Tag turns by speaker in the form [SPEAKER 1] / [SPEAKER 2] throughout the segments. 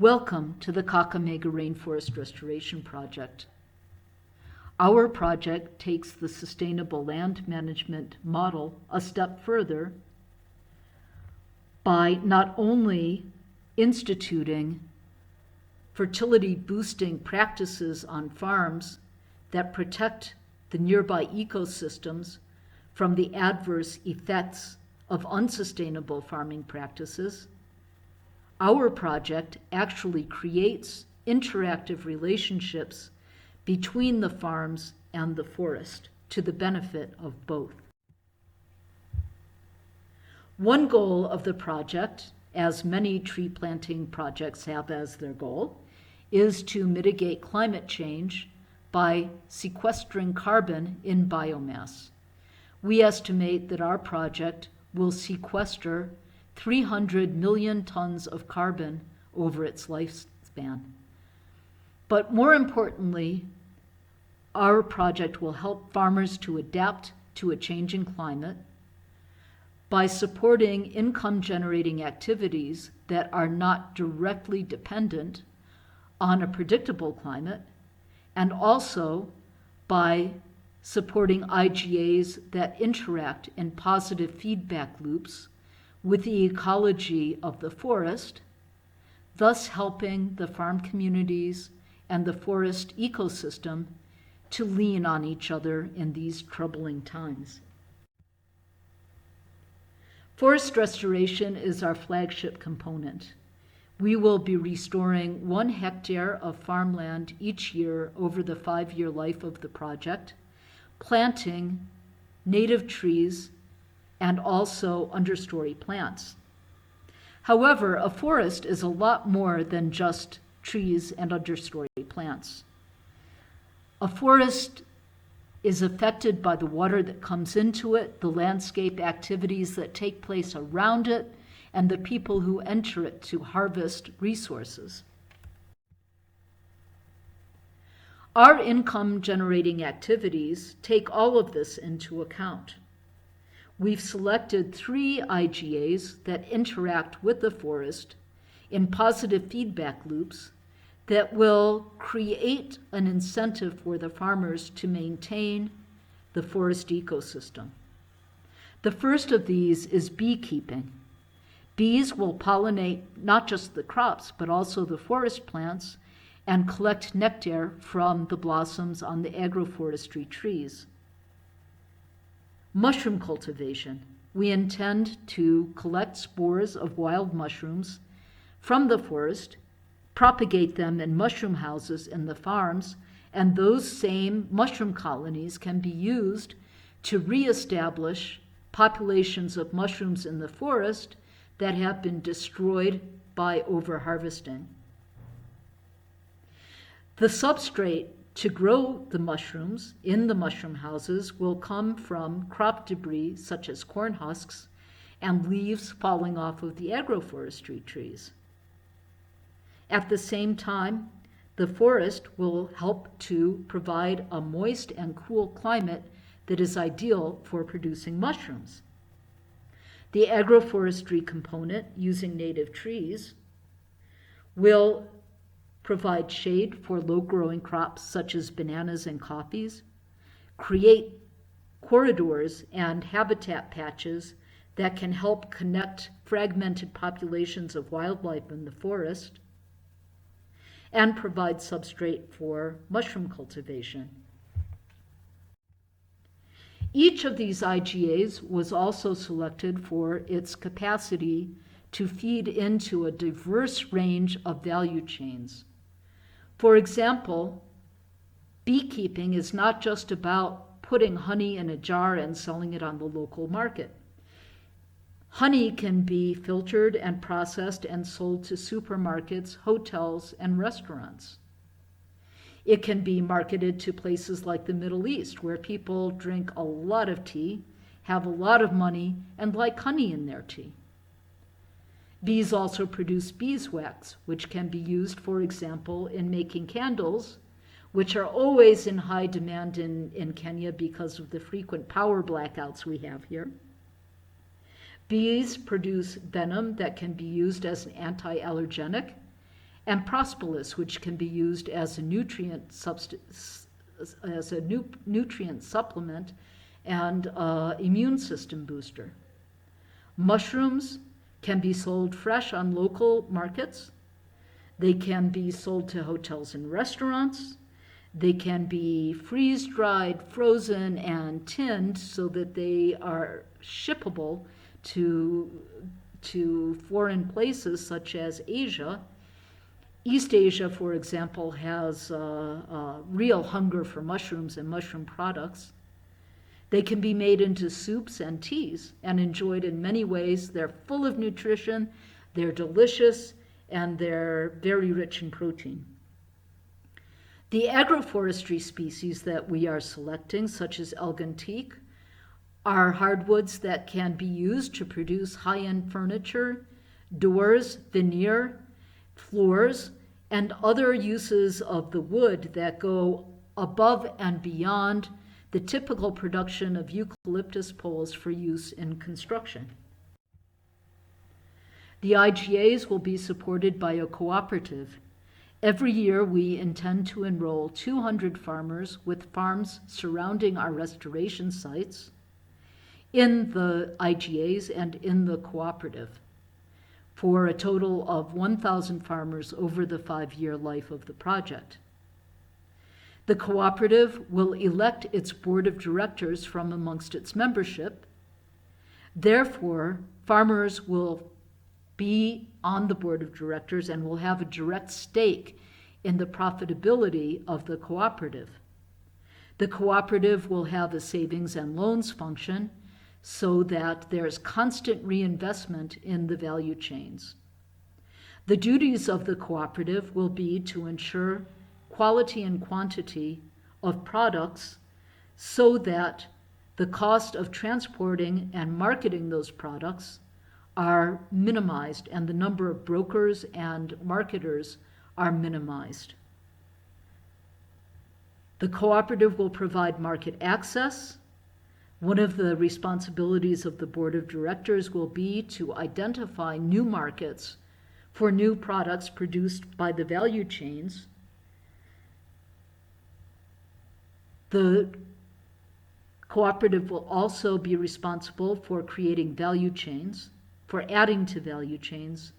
[SPEAKER 1] Welcome to the Kakamega Rainforest Restoration Project. Our project takes the sustainable land management model a step further by not only instituting fertility boosting practices on farms that protect the nearby ecosystems from the adverse effects of unsustainable farming practices. Our project actually creates interactive relationships between the farms and the forest to the benefit of both. One goal of the project, as many tree planting projects have as their goal, is to mitigate climate change by sequestering carbon in biomass. We estimate that our project will sequester 300 million tons of carbon over its lifespan. But more importantly, our project will help farmers to adapt to a changing climate by supporting income-generating activities that are not directly dependent on a predictable climate, and also by supporting IGAs that interact in positive feedback loops with the ecology of the forest, thus helping the farm communities and the forest ecosystem to lean on each other in these troubling times. Forest restoration is our flagship component. We will be restoring 1 hectare of farmland each year over the 5-year life of the project, planting native trees and also understory plants. However, a forest is a lot more than just trees and understory plants. A forest is affected by the water that comes into it, the landscape activities that take place around it, and the people who enter it to harvest resources. Our income-generating activities take all of this into account. We've selected 3 IGAs that interact with the forest in positive feedback loops that will create an incentive for the farmers to maintain the forest ecosystem. The first of these is beekeeping. Bees will pollinate not just the crops, but also the forest plants and collect nectar from the blossoms on the agroforestry trees. Mushroom cultivation. We intend to collect spores of wild mushrooms from the forest, propagate them in mushroom houses in the farms, and those same mushroom colonies can be used to reestablish populations of mushrooms in the forest that have been destroyed by overharvesting. The substrate to grow the mushrooms in the mushroom houses will come from crop debris such as corn husks and leaves falling off of the agroforestry trees. At the same time, the forest will help to provide a moist and cool climate that is ideal for producing mushrooms. The agroforestry component, using native trees, will provide shade for low-growing crops such as bananas and coffees, create corridors and habitat patches that can help connect fragmented populations of wildlife in the forest, and provide substrate for mushroom cultivation. Each of these IGAs was also selected for its capacity to feed into a diverse range of value chains. For example, beekeeping is not just about putting honey in a jar and selling it on the local market. Honey can be filtered and processed and sold to supermarkets, hotels, and restaurants. It can be marketed to places like the Middle East, where people drink a lot of tea, have a lot of money, and like honey in their tea. Bees also produce beeswax, which can be used, for example, in making candles, which are always in high demand in Kenya because of the frequent power blackouts we have here. Bees produce venom that can be used as an anti-allergenic and propolis, which can be used as a nutrient nutrient supplement and immune system booster. Mushrooms can be sold fresh on local markets. They can be sold to hotels and restaurants. They can be freeze-dried, frozen, and tinned so that they are shippable to foreign places such as Asia. East Asia, for example, has real hunger for mushrooms and mushroom products. They can be made into soups and teas and enjoyed in many ways. They're full of nutrition, they're delicious, and they're very rich in protein. The agroforestry species that we are selecting, such as elgin teak, are hardwoods that can be used to produce high-end furniture, doors, veneer, floors, and other uses of the wood that go above and beyond the typical production of eucalyptus poles for use in construction. The IGAs will be supported by a cooperative. Every year we intend to enroll 200 farmers with farms surrounding our restoration sites in the IGAs and in the cooperative, for a total of 1,000 farmers over the 5-year life of the project. The cooperative will elect its board of directors from amongst its membership. Therefore, farmers will be on the board of directors and will have a direct stake in the profitability of the cooperative. The cooperative will have a savings and loans function so that there's constant reinvestment in the value chains. The duties of the cooperative will be to ensure quality and quantity of products so that the cost of transporting and marketing those products are minimized and the number of brokers and marketers are minimized. The cooperative will provide market access. One of the responsibilities of the board of directors will be to identify new markets for new products produced by the value chains. The cooperative will also be responsible for creating value chains, for adding to value chains,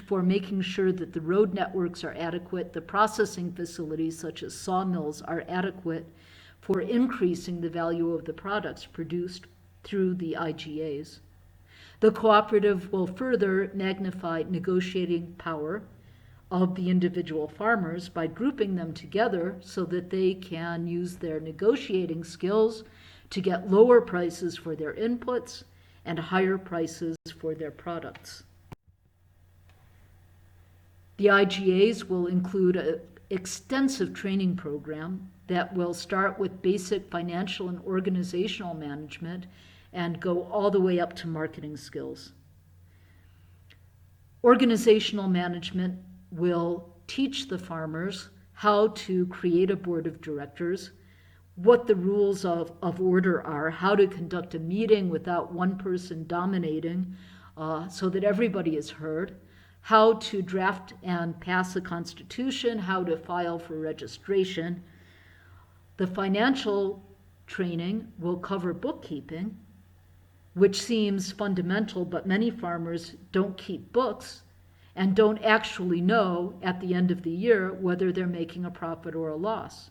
[SPEAKER 1] for making sure that the road networks are adequate, the processing facilities such as sawmills are adequate for increasing the value of the products produced through the IGAs. The cooperative will further magnify negotiating power of the individual farmers by grouping them together so that they can use their negotiating skills to get lower prices for their inputs and higher prices for their products. The IGAs will include an extensive training program that will start with basic financial and organizational management and go all the way up to marketing skills. Organizational management will teach the farmers how to create a board of directors, what the rules of order are, how to conduct a meeting without one person dominating so that everybody is heard, how to draft and pass a constitution, how to file for registration. The financial training will cover bookkeeping, which seems fundamental, but many farmers don't keep books and don't actually know at the end of the year whether they're making a profit or a loss.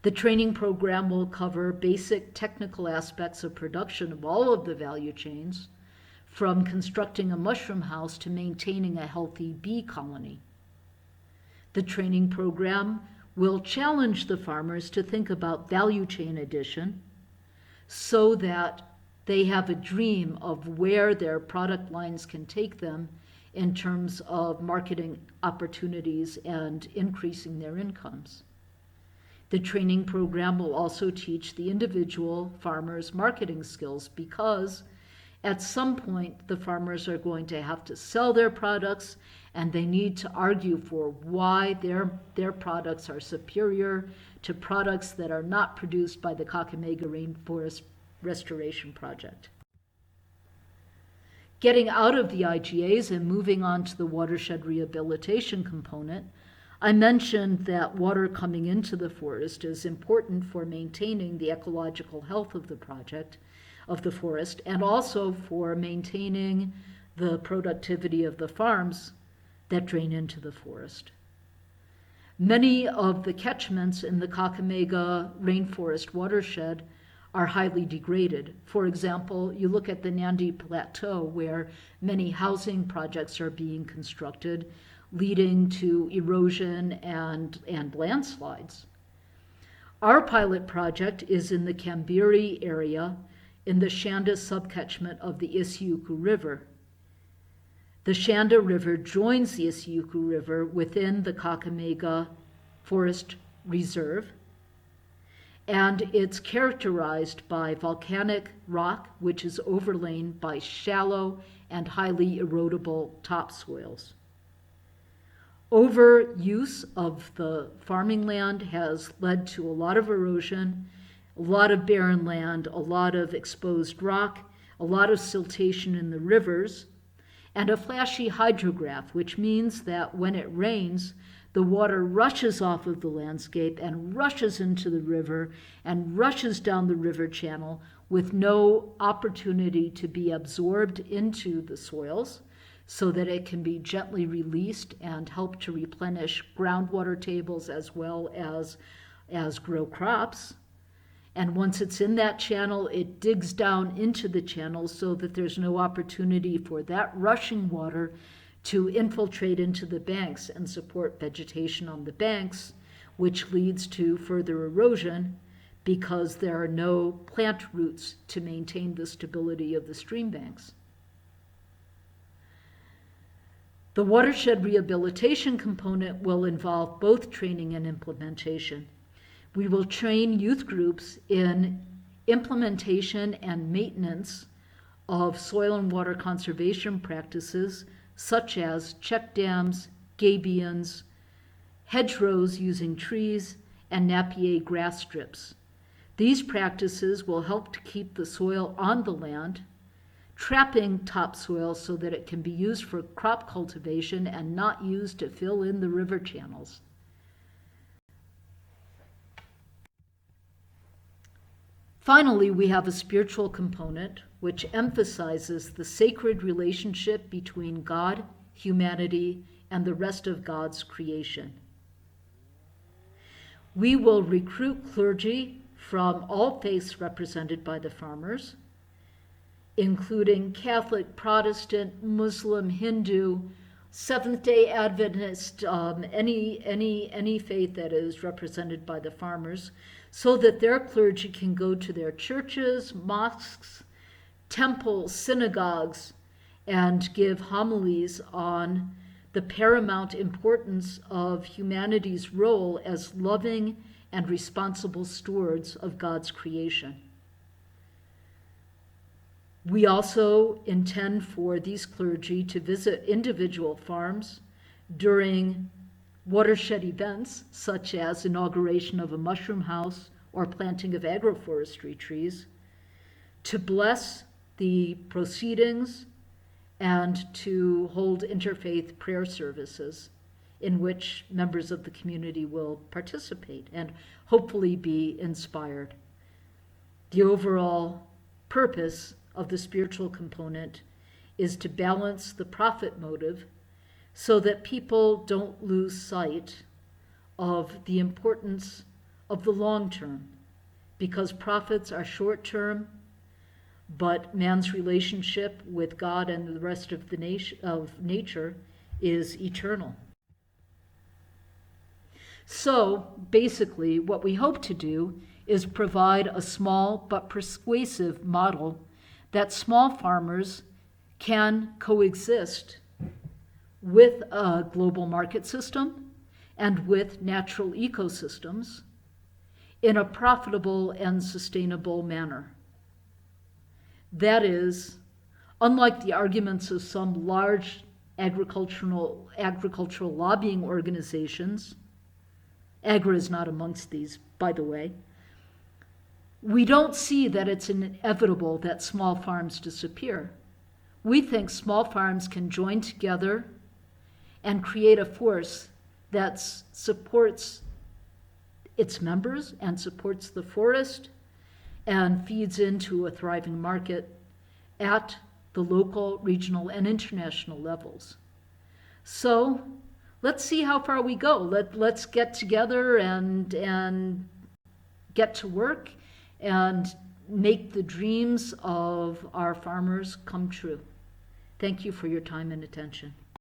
[SPEAKER 1] The training program will cover basic technical aspects of production of all of the value chains, from constructing a mushroom house to maintaining a healthy bee colony. The training program will challenge the farmers to think about value chain addition so that they have a dream of where their product lines can take them in terms of marketing opportunities and increasing their incomes. The training program will also teach the individual farmers marketing skills, because at some point the farmers are going to have to sell their products and they need to argue for why their products are superior to products that are not produced by the Kakamega Rainforest Restoration Project. Getting out of the IGAs and moving on to the watershed rehabilitation component, I mentioned that water coming into the forest is important for maintaining the ecological health of the forest, and also for maintaining the productivity of the farms that drain into the forest. Many of the catchments in the Kakamega rainforest watershed are highly degraded. For example, you look at the Nandi Plateau, where many housing projects are being constructed, leading to erosion and landslides. Our pilot project is in the Kambiri area in the Shanda subcatchment of the Isiuku River. The Shanda River joins the Isiuku River within the Kakamega Forest Reserve, and it's characterized by volcanic rock, which is overlain by shallow and highly erodible topsoils. Overuse of the farming land has led to a lot of erosion, a lot of barren land, a lot of exposed rock, a lot of siltation in the rivers, and a flashy hydrograph, which means that when it rains, the water rushes off of the landscape and rushes into the river and rushes down the river channel with no opportunity to be absorbed into the soils so that it can be gently released and help to replenish groundwater tables as well as grow crops. And once it's in that channel, it digs down into the channel so that there's no opportunity for that rushing water to infiltrate into the banks and support vegetation on the banks, which leads to further erosion because there are no plant roots to maintain the stability of the stream banks. The watershed rehabilitation component will involve both training and implementation. We will train youth groups in implementation and maintenance of soil and water conservation practices such as check dams, gabions, hedgerows using trees, and napier grass strips. These practices will help to keep the soil on the land, trapping topsoil so that it can be used for crop cultivation and not used to fill in the river channels. Finally, we have a spiritual component which emphasizes the sacred relationship between God, humanity, and the rest of God's creation. We will recruit clergy from all faiths represented by the farmers, including Catholic, Protestant, Muslim, Hindu, Seventh-day Adventist, any faith that is represented by the farmers, so that their clergy can go to their churches, mosques, temples, synagogues, and give homilies on the paramount importance of humanity's role as loving and responsible stewards of God's creation. We also intend for these clergy to visit individual farms during watershed events, such as inauguration of a mushroom house or planting of agroforestry trees, to bless the proceedings and to hold interfaith prayer services in which members of the community will participate and hopefully be inspired. The overall purpose of the spiritual component is to balance the profit motive so that people don't lose sight of the importance of the long term, because profits are short term, but man's relationship with God and the rest of nature is eternal. So basically, what we hope to do is provide a small but persuasive model that small farmers can coexist with a global market system and with natural ecosystems in a profitable and sustainable manner. That is, unlike the arguments of some large agricultural lobbying organizations, AGRA is not amongst these, by the way, we don't see that it's inevitable that small farms disappear. We think small farms can join together and create a force that supports its members and supports the forest and feeds into a thriving market at the local, regional, and international levels. So let's see how far we go. Let's get together and get to work and make the dreams of our farmers come true. Thank you for your time and attention.